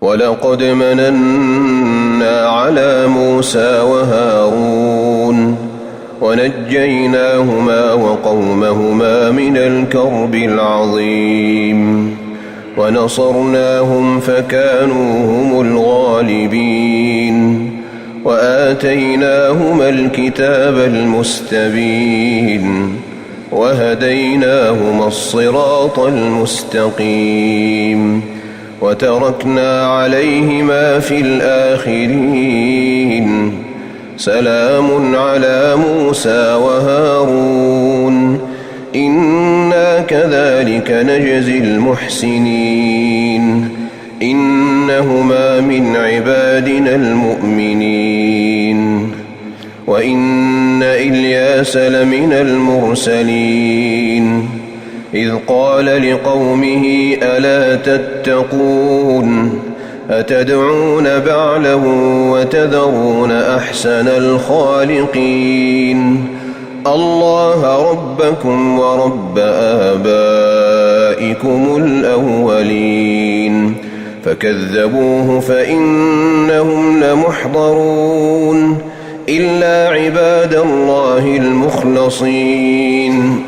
ولقد مننا على موسى وهارون ونجيناهما وقومهما من الكرب العظيم ونصرناهم فكانوا هم الغالبين وآتيناهما الكتاب المستبين وهديناهما الصراط المستقيم وتركنا عليهما في الآخرين سلام على موسى وهارون إنا كذلك نجزي المحسنين إنهما من عبادنا المؤمنين وإن إلياس لمن المرسلين إذ قال لقومه ألا تتقون أتدعون بعلا وتذرون أحسن الخالقين الله ربكم ورب آبائكم الأولين فكذبوه فإنهم لمحضرون إلا عباد الله المخلصين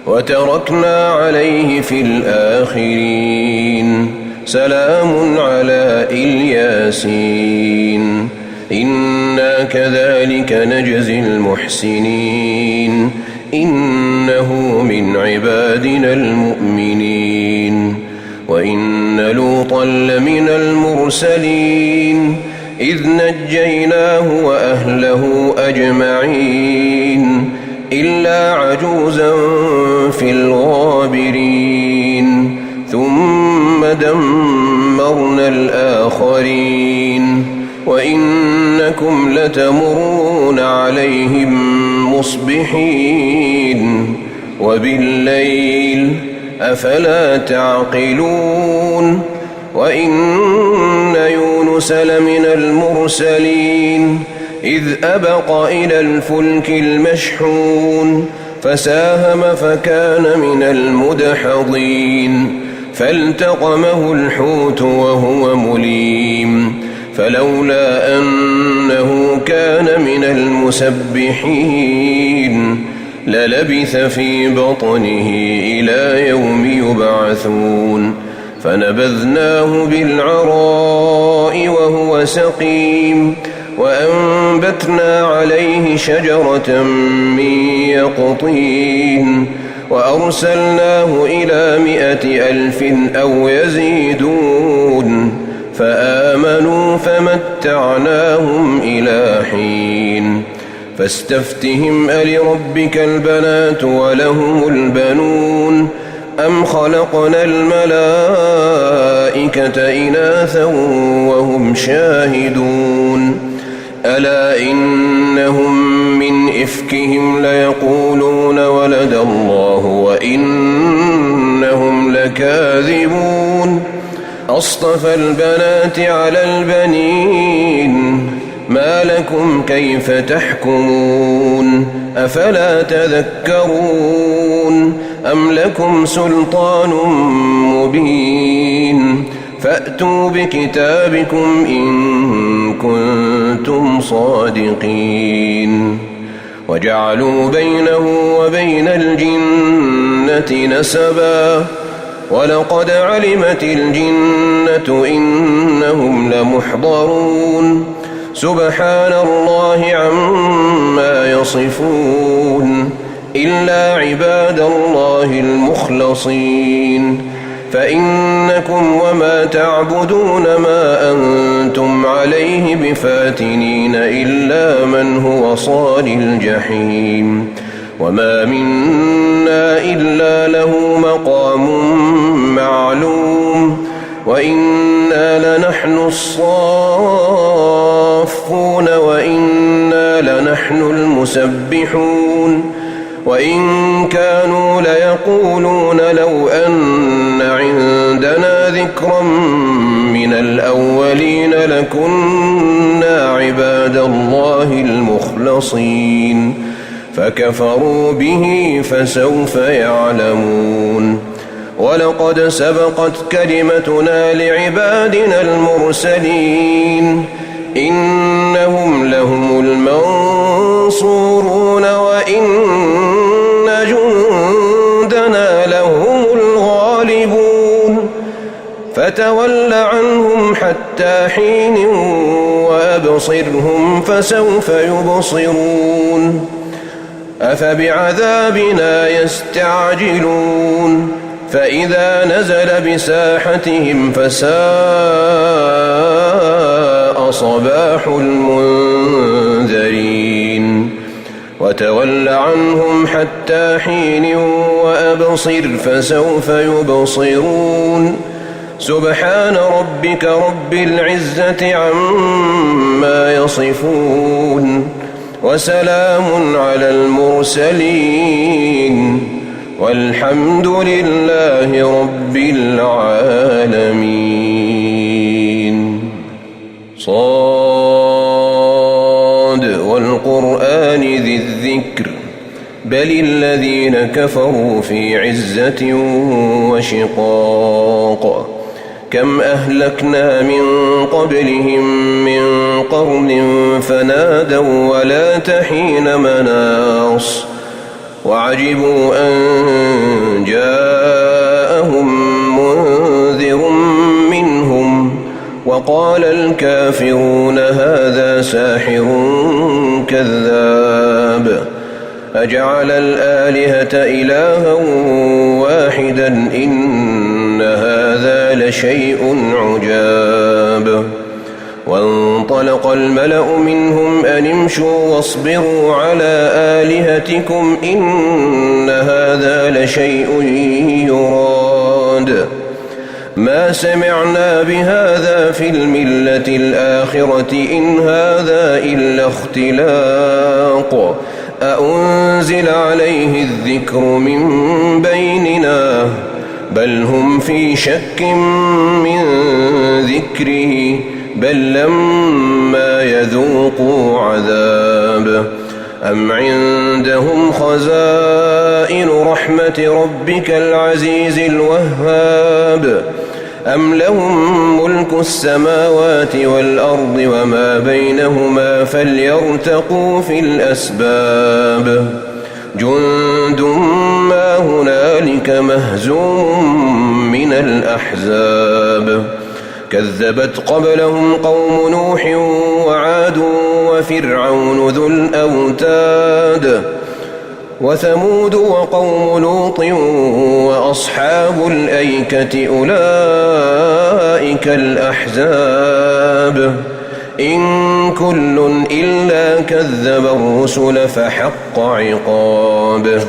وتركنا عليه في الآخرين سلام على الياسين إنا كذلك نجزي المحسنين إنه من عبادنا المؤمنين وإن لوطا لمن المرسلين إذ نجيناه وأهله أجمعين إلا عجوزا في الغابرين ثم دمرنا الآخرين وإنكم لتمرون عليهم مصبحين وبالليل أفلا تعقلون وإن يونس لمن المرسلين إذ أبق إلى الفلك المشحون فساهم فكان من المدحضين فالتقمه الحوت وهو مليم فلولا أنه كان من المسبحين للبث في بطنه إلى يوم يبعثون فنبذناه بالعراء وهو سقيم وأنبتنا عليه شجرة من يقطين وأرسلناه إلى 100,000 أو يزيدون فآمنوا فمتعناهم إلى حين فاستفتهم ألربك البنات ولهم البنون أم خلقنا الملائكة إناثا وهم شاهدون ألا إنهم من إفكهم ليقولون ولد الله وإنهم لكاذبون أصطفى البنات على البنين ما لكم كيف تحكمون أفلا تذكرون أم لكم سلطان مبين فأتوا بكتابكم إن كنتم صادقين وجعلوا بينه وبين الجنة نسبا ولقد علمت الجنة إنهم لمحضرون سبحان الله عما يصفون إلا عباد الله المخلصين فإنكم وما تعبدون ما أنتم عليه بفاتنين إلا من هو صال الجحيم وما منا إلا له مقام معلوم وإنا لنحن الصافون وإنا لنحن المسبحون وإن كانوا ليقولون لو أن عندنا ذكرا من الأولين لكنا عباد الله المخلصين فكفروا به فسوف يعلمون ولقد سبقت كلمتنا لعبادنا المرسلين إنهم لهم المنصورون وإن جندنا لهم الغالبون فتول عنهم حتى حين وأبصرهم فسوف يبصرون أفبعذابنا يستعجلون فإذا نزل بساحتهم فساء صباح المنذرين وتول عنهم حتى حين وأبصر فسوف يبصرون سبحان ربك رب العزة عما يصفون وسلام على المرسلين والحمد لله رب العالمين. صاد والقرآن ذي الذكر بل الذين كفروا في عزة وشقاق كم أهلكنا من قبلهم من قرن فنادوا ولا تحين مناص وعجبوا أن جاءهم منذر منهم وقال الكافرون هذا ساحر كذاب أجعل الآلهة إلها واحدا إن هذا لشيء عجاب وانطلق الملأ منهم أن امشوا واصبروا على آلهتكم إن هذا لشيء يراد ما سمعنا بهذا في الملة الآخرة إن هذا إلا اختلاق أأنزل عليه الذكر من بيننا بل هم في شك من ذكره بل لما يذوقوا عذاب أم عندهم خزائن رحمة ربك العزيز الوهاب أم لهم ملك السماوات والأرض وما بينهما فليرتقوا في الأسباب جند ما هنالك مهزوم من الأحزاب كذبت قبلهم قوم نوح وعاد وفرعون ذو الأوتاد وثمود وقوم لوط وأصحاب الأيكة أولئك الأحزاب إن كل إلا كذب الرسل فحق عقابه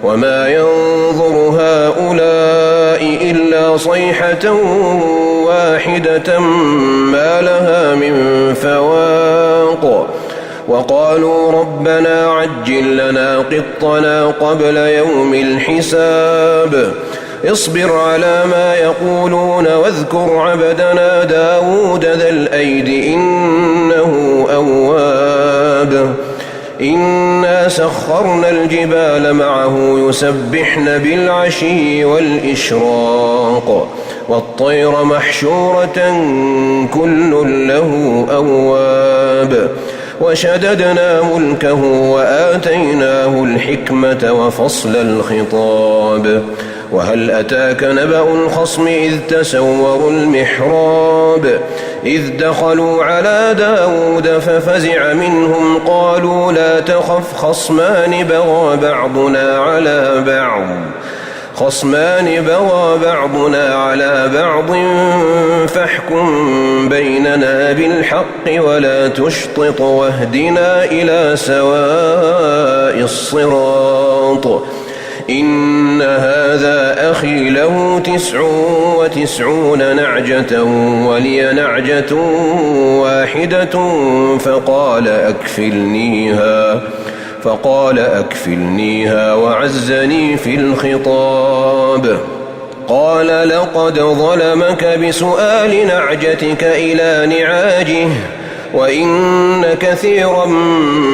وما ينظر هؤلاء إلا صيحة واحدة ما لها من فواق وقالوا ربنا عجل لنا قطنا قبل يوم الحساب اصبر على ما يقولون واذكر عبدنا داود ذا الأيد إنه أواب إنا سخرنا الجبال معه يسبحن بالعشي والإشراق والطير محشورة كل له أواب وشددنا ملكه وآتيناه الحكمة وفصل الخطاب وهل أتاك نبأ الخصم إذ تسوروا المحراب إذ دخلوا على داود ففزع منهم قالوا لا تخف خصمان بغى بعضنا على بعض فاحكم بيننا بالحق ولا تشطط واهدنا إلى سواء الصراط إن هذا أخي له 99 نعجة ولي نعجة واحدة فقال أكفلنيها وعزني في الخطاب قال لقد ظلمك بسؤال نعجتك إلى نعاجه وإن كثيرا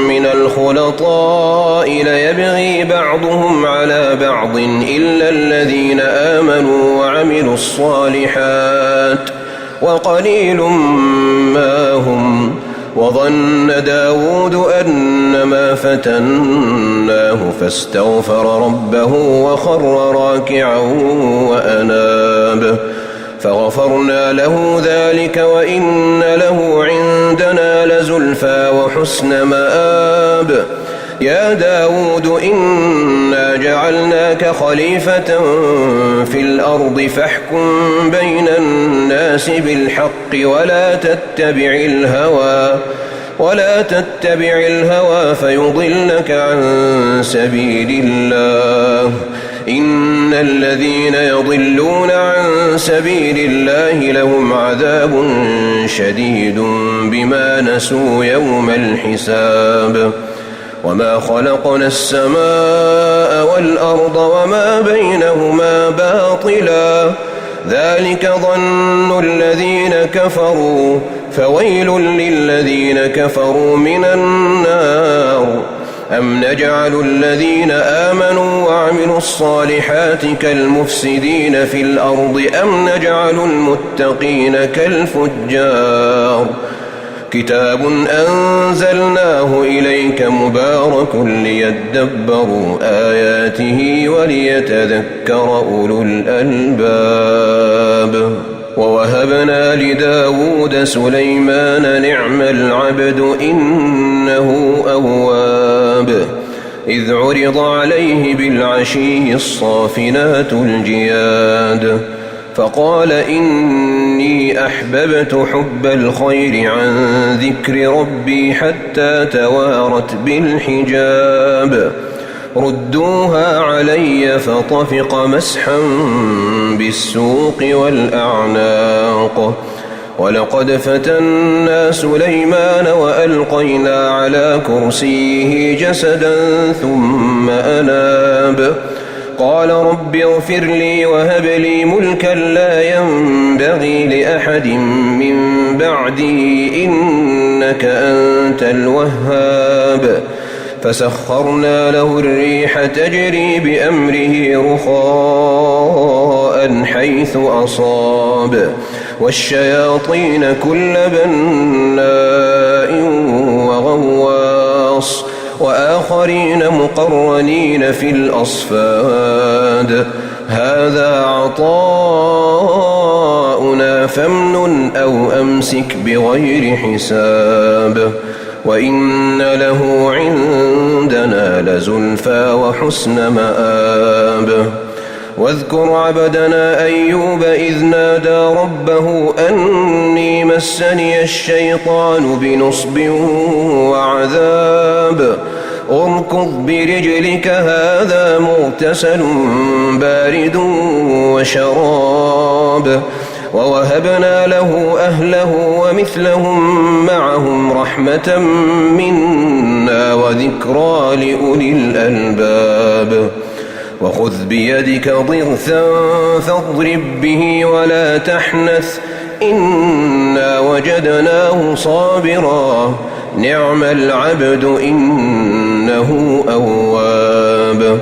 من الخلطاء ليبغي بعضهم على بعض إلا الذين آمنوا وعملوا الصالحات وقليل ما هم. وظن داود أنما فتناه فاستغفر ربه وخر راكعا وأناب فغفرنا له ذلك وإن له عندنا لزلفى وحسن مآب. يا داود إنا جعلناك خليفة في الأرض فاحكم بين الناس بالحق ولا تتبع الهوى فيضلك عن سبيل الله. إن الذين يضلون عن سبيل الله لهم عذاب شديد بما نسوا يوم الحساب. وما خلقنا السماء والأرض وما بينهما باطلا ذلك ظن الذين كفروا فويل للذين كفروا من النار. أم نجعل الذين آمنوا وعملوا الصالحات كالمفسدين في الأرض أم نجعل المتقين كالفجار. كتاب أنزلناه إليك مبارك ليدبروا آياته وليتذكر أولو الألباب. ووهبنا لداود سليمان نعم العبد إنه أواب. إذ عرض عليه بالعشي الصافنات الجياد فقال إني أحببت حب الخير عن ذكر ربي حتى توارت بالحجاب. ردوها علي فطفق مسحا بالسوق والأعناق. ولقد فتنا سليمان وألقينا على كرسيه جسدا ثم أناب. قال رب اغفر لي وهب لي ملكا لا ينبغي لأحد من بعدي إنك أنت الوهاب. فسخرنا له الريح تجري بأمره رخاء حيث أصاب والشياطين كل بناء وغواص وآخرين مقرنين في الأصفاد. هذا عطاؤنا فامنن أو أمسك بغير حساب. وإن له عندنا لزلفى وحسن مآب. واذكر عبدنا أيوب إذ نادى ربه أني مسني الشيطان بنصب وعذاب. اركض برجلك هذا مغتسل بارد وشراب. ووهبنا له أهله ومثلهم معهم رحمة منا وذكرى لأولي الألباب. وخذ بيدك ضغثا فاضرب به ولا تحنث إنا وجدناه صابرا نعم العبد إنه أواب.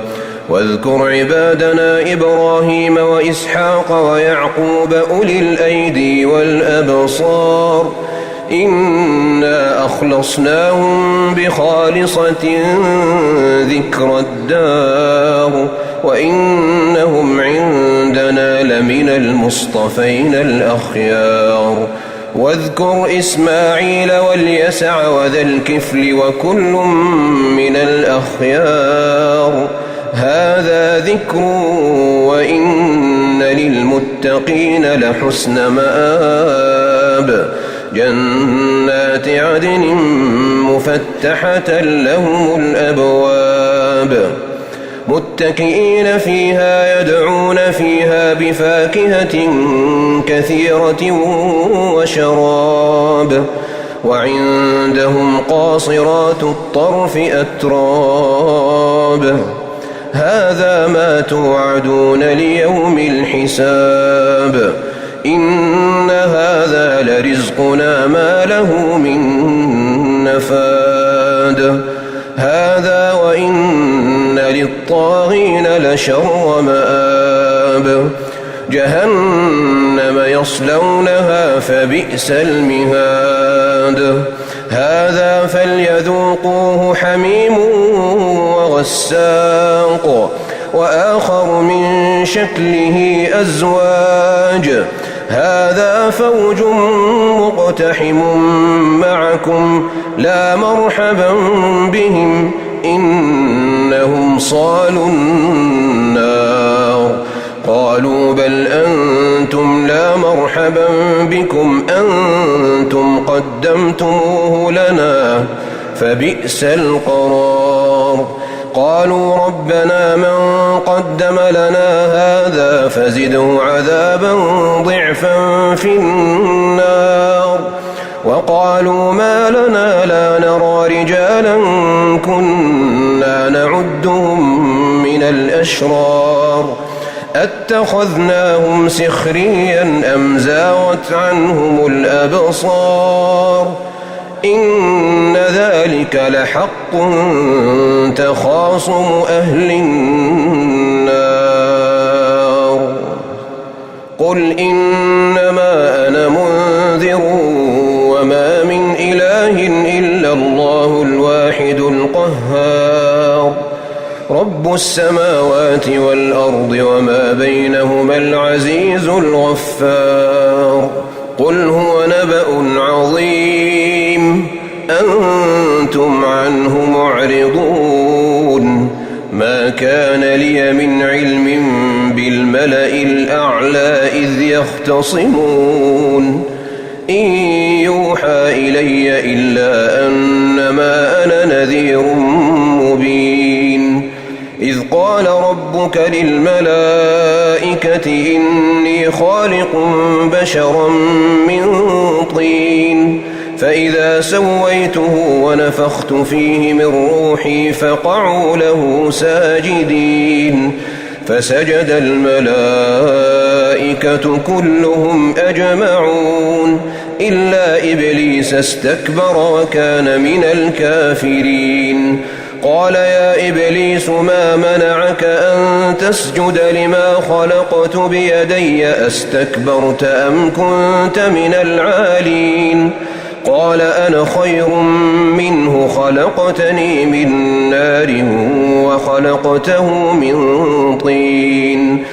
واذكر عبادنا إبراهيم وإسحاق ويعقوب أولي الأيدي والأبصار إنا أخلصناهم بخالصة ذكر الدار وإنهم عندنا لمن المصطفين الأخيار. واذكر إسماعيل واليسع وذا الكفل وكل من الأخيار. هذا ذكر وإن للمتقين لحسن مآب. جنات عدن مفتحة لهم الأبواب متكئين فيها يدعون فيها بفاكهة كثيرة وشراب. وعندهم قاصرات الطرف أتراب. هذا ما توعدون ليوم الحساب. إن هذا لرزقنا ما له من نفاد هذا وإن للطاغين لشر مآب جهنم يصلونها فبئس المهاد هذا فليذوقوه حميم وغساق وآخر من شكله أزواج هذا فوج مقتحم معكم لا مرحبا بهم إنهم صالوا النار قالوا بل أنتم لا مرحبا بكم أنتم قدمتموه لنا فبئس القرار قالوا ربنا من قدم لنا هذا فزده عذابا ضعفا في النار وقالوا ما لنا لا نرى رجالا كنا نعدهم من الأشرار أتخذناهم سخريا أم زاغت عنهم الأبصار إن ذلك لحق تخاصم أهل النار قل إنما أنا منذر وما من إله إلا الله الواحد القهار رب السماوات والأرض وما بينهما العزيز الغفار قل هو نبأ عظيم أنتم عنه معرضون ما كان لي من علم بالملأ الأعلى إذ يختصمون إن يوحى إلي إلا أنما أنا نذير مبين إذ قال ربك للملائكة إني خالق بشرا من طين فإذا سويته ونفخت فيه من روحي فقعوا له ساجدين فسجد الملائكة كلهم أجمعون إلا إبليس استكبر وكان من الكافرين قال يا إبليس ما منعك أن تسجد لما خلقت بيدي أستكبرت أم كنت من العالين قال أنا خير منه خلقتني من نار وخلقته من طين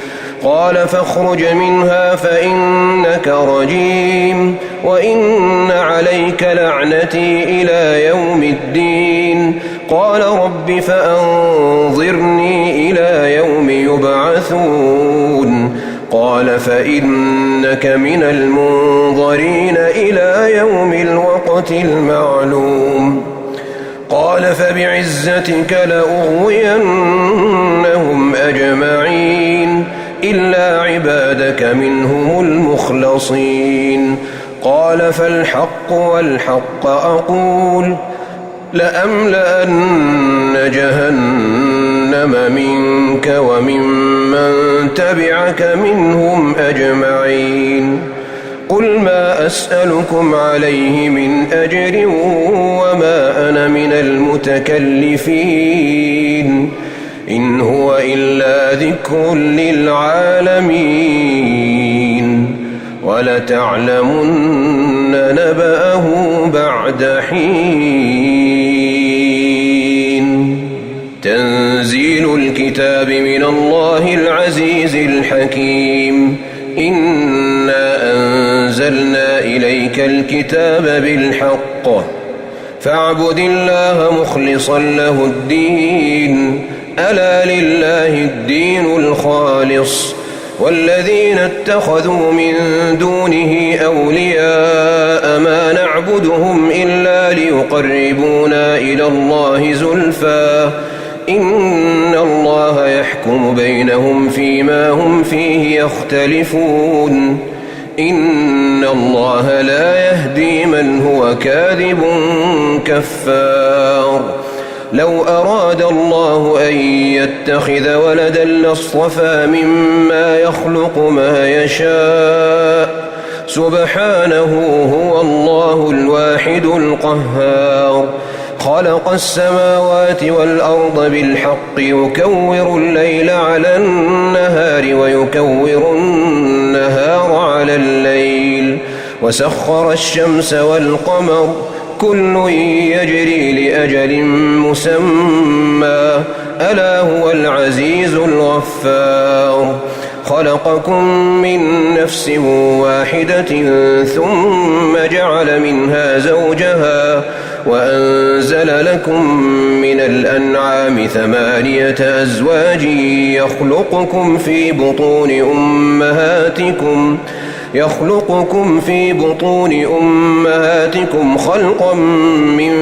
قال فاخرج منها فإنك رجيم وإن عليك لعنتي إلى يوم الدين قال رب فأنظرني إلى يوم يبعثون قال فإنك من المنظرين إلى يوم الوقت المعلوم قال فبعزتك لأغوينهم أجمعين إلا عبادك منهم المخلصين قال فالحق والحق أقول لأملأن جهنم منك وممن تبعك منهم أجمعين قل ما أسألكم عليه من أجر وما أنا من المتكلفين إن هو إلا ذكر للعالمين ولتعلمن نبأه بعد حين تنزيل الكتاب من الله العزيز الحكيم إنا أنزلنا إليك الكتاب بالحق فاعبد الله مخلصا له الدين ألا لله الدين الخالص والذين اتخذوا من دونه أولياء ما نعبدهم إلا ليقربونا إلى الله زلفى إن الله يحكم بينهم فيما هم فيه يختلفون إن الله لا يهدي من هو كاذب كفار لو أراد الله أن يتخذ ولدا لاصطفى مما يخلق ما يشاء سبحانه هو الله الواحد القهار خلق السماوات والأرض بالحق يكور الليل على النهار ويكور النهار على الليل وسخر الشمس والقمر كل يجري لأجل مسمى ألا هو العزيز الغفار خلقكم من نفس واحدة ثم جعل منها زوجها وأنزل لكم من الأنعام 8 أزواج يخلقكم في بطون أمهاتكم خلقا من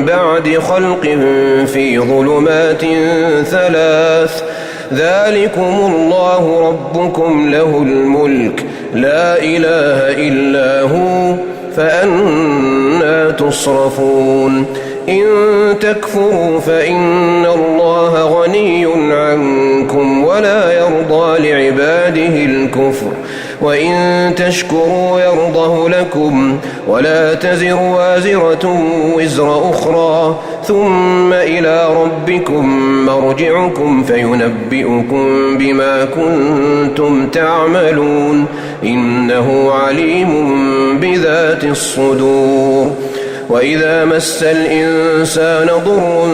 بعد خلق في ظلمات 3 ذلكم الله ربكم له الملك لا إله إلا هو فأنى تصرفون إن تكفروا فإن الله غني عنكم ولا يرضى لعباده الكفر وإن تشكروا يرضه لكم ولا تزر وازرة وزر أخرى ثم إلى ربكم مرجعكم فينبئكم بما كنتم تعملون إنه عليم بذات الصدور وإذا مس الإنسان ضر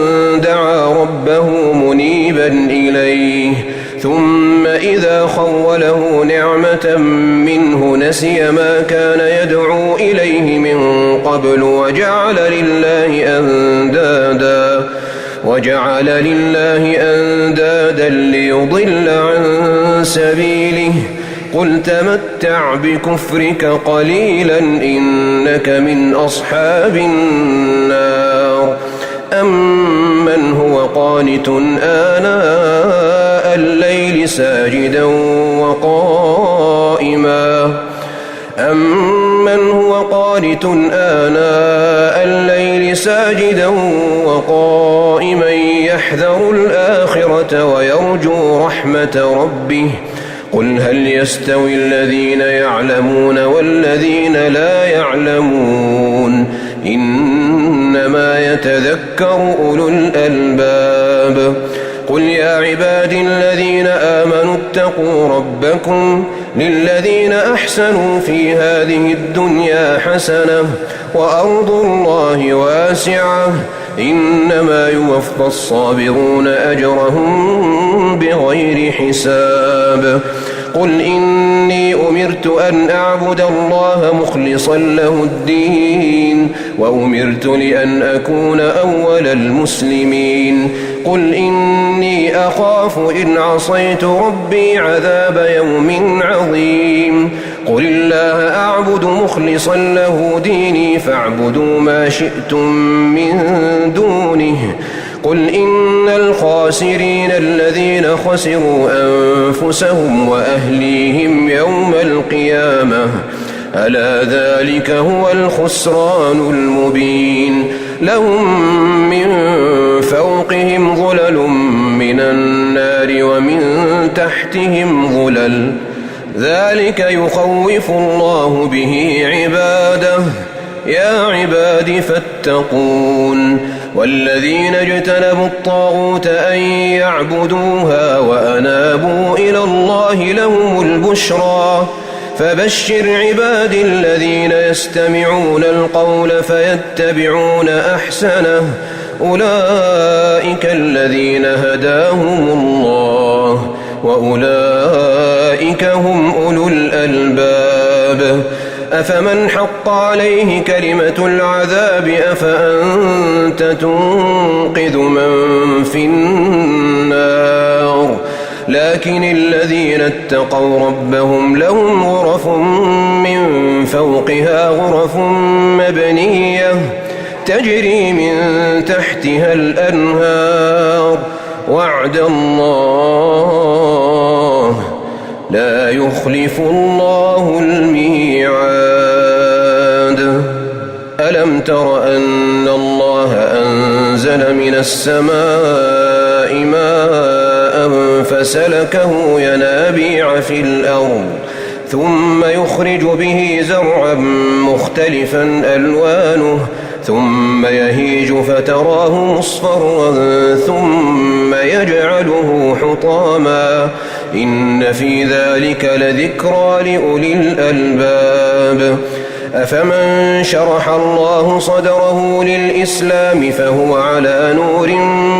دعا ربه منيبا إليه ثم إذا خوله نعمة منه نسي ما كان يدعو إليه من قبل وجعل لله أندادا ليضل عن سبيله قل تمتع بكفرك قليلا إنك من أصحاب النار أمن هو قانت آناء الليل ساجدا وقائما يحذر الآخرة ويرجو رحمة ربه قل هل يستوي الذين يعلمون والذين لا يعلمون إنما يتذكر أولو الألباب قل يا عبادي الذين آمنوا اتقوا ربكم للذين أحسنوا في هذه الدنيا حسنة وأرض الله واسعة إنما يوفى الصابرون أجرهم بغير حساب قل إني أمرت أن أعبد الله مخلصا له الدين وأمرت لأن أكون أول المسلمين قل إني أخاف إن عصيت ربي عذاب يوم عظيم قل الله أعبد مخلصا له ديني فاعبدوا ما شئتم من دونه قل إن الخاسرين الذين خسروا أنفسهم وأهليهم يوم القيامة ألا ذلك هو الخسران المبين لهم من فوقهم ظلل من النار ومن تحتهم ظلل ذلك يخوف الله به عباده يا عباد فاتقون والذين اجتنبوا الطاغوت أن يعبدوها وأنابوا إلى الله لهم البشرى فبشر عبادي الذين يستمعون القول فيتبعون أحسنه أولئك الذين هداهم الله وأولئك هم أولو الألباب أفمن حق عليه كلمة العذاب أفأنت تنقذ من في النار لكن الذين اتقوا ربهم لهم غرف من فوقها غرف مبنية تجري من تحتها الأنهار وعد الله لا يخلف الله الميعاد ألم تر أن الله أنزل من السماء ماء فسلكه ينابيع في الأرض ثم يخرج به زرعا مختلفا ألوانه ثم يهيج فتراه مصفرا ثم يجعله حطاما إن في ذلك لذكرى لأولي الألباب أفمن شرح الله صدره للإسلام فهو على نور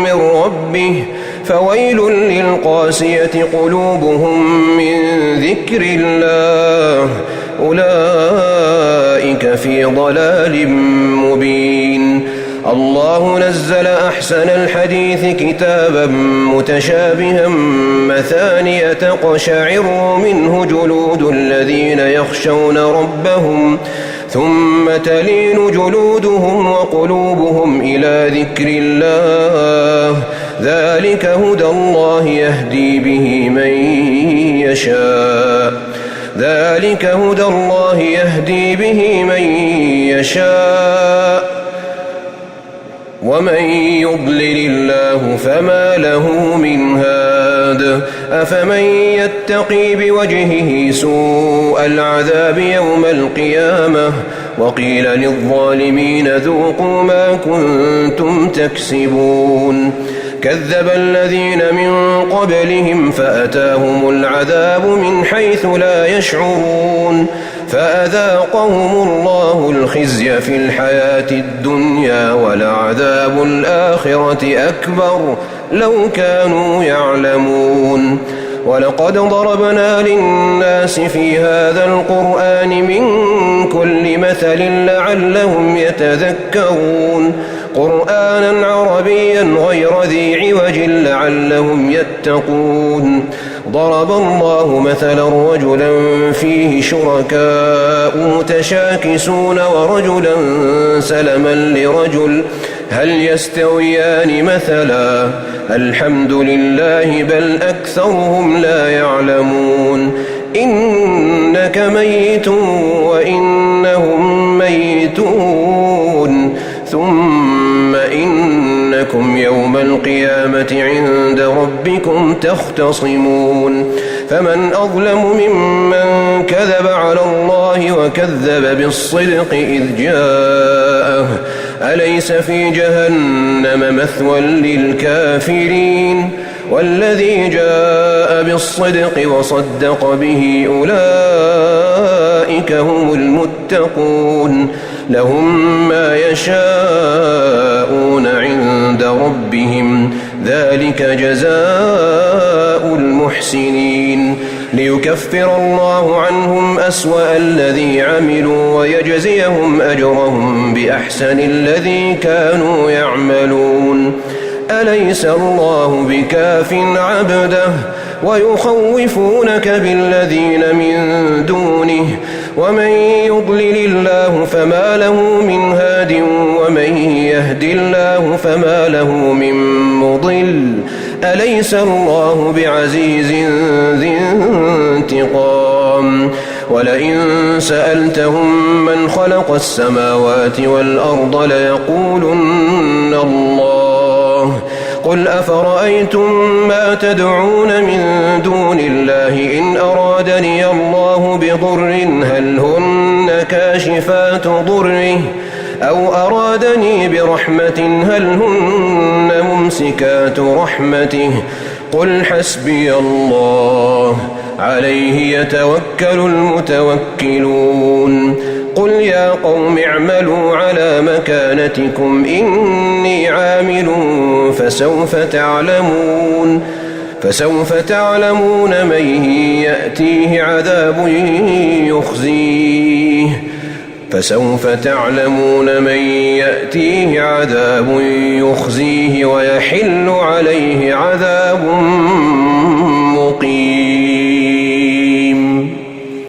من ربه فويل للقاسية قلوبهم من ذكر الله أولئك في ضلال مبين الله نزل أحسن الحديث كتابا متشابها مثانية تقشعر منه جلود الذين يخشون ربهم ثم تلين جلودهم وقلوبهم إلى ذكر الله ذلك هدى الله يهدي به من يشاء ذلك هدى الله يهدي به من يشاء ومن يضلل الله فما له من هاد أفمن يتقي بوجهه سوء العذاب يوم القيامة وقيل للظالمين ذوقوا ما كنتم تكسبون كذب الذين من قبلهم فأتاهم العذاب من حيث لا يشعرون فأذاقهم الله الخزي في الحياة الدنيا ولعذاب الآخرة أكبر لو كانوا يعلمون ولقد ضربنا للناس في هذا القرآن من كل مثل لعلهم يتذكرون قرآنا عربيا غير ذي عوج لعلهم يتقون ضرب الله مثلا رجلا فيه شركاء متشاكسون ورجلا سلما لرجل هل يستويان مثلا الحمد لله بل أكثرهم لا يعلمون إنك ميت وإنهم ميتون ثم إنكم يوم القيامة عند ربكم تختصمون فمن أظلم ممن كذب على الله وكذب بالصدق إذ جاءه أليس في جهنم مثوى للكافرين والذي جاء بالصدق وصدق به أولئك هم المتقون لهم ما يشاءون عند ربهم ذلك جزاء المحسنين ليكفر الله عنهم أسوأ الذي عملوا ويجزيهم أجرهم بأحسن الذي كانوا يعملون أليس الله بكاف عبده ويخوفونك بالذين من دونه ومن يضلل الله فما له من هاد ومن يهد الله فما له من مضل أليس الله بعزيز ذي انتقام ولئن سألتهم من خلق السماوات والأرض ليقولن الله قل أفرأيتم ما تدعون من دون الله إن أرادني الله بضر هل هن كاشفات ضره أو أرادني برحمة هل هن ممسكات رحمته قل حسبي الله عليه يتوكل المتوكلون قل يا قوم اعملوا على مكانتكم إني عامل فسوف تعلمون من يأتيه عذاب يخزيه ويحل عليه عذاب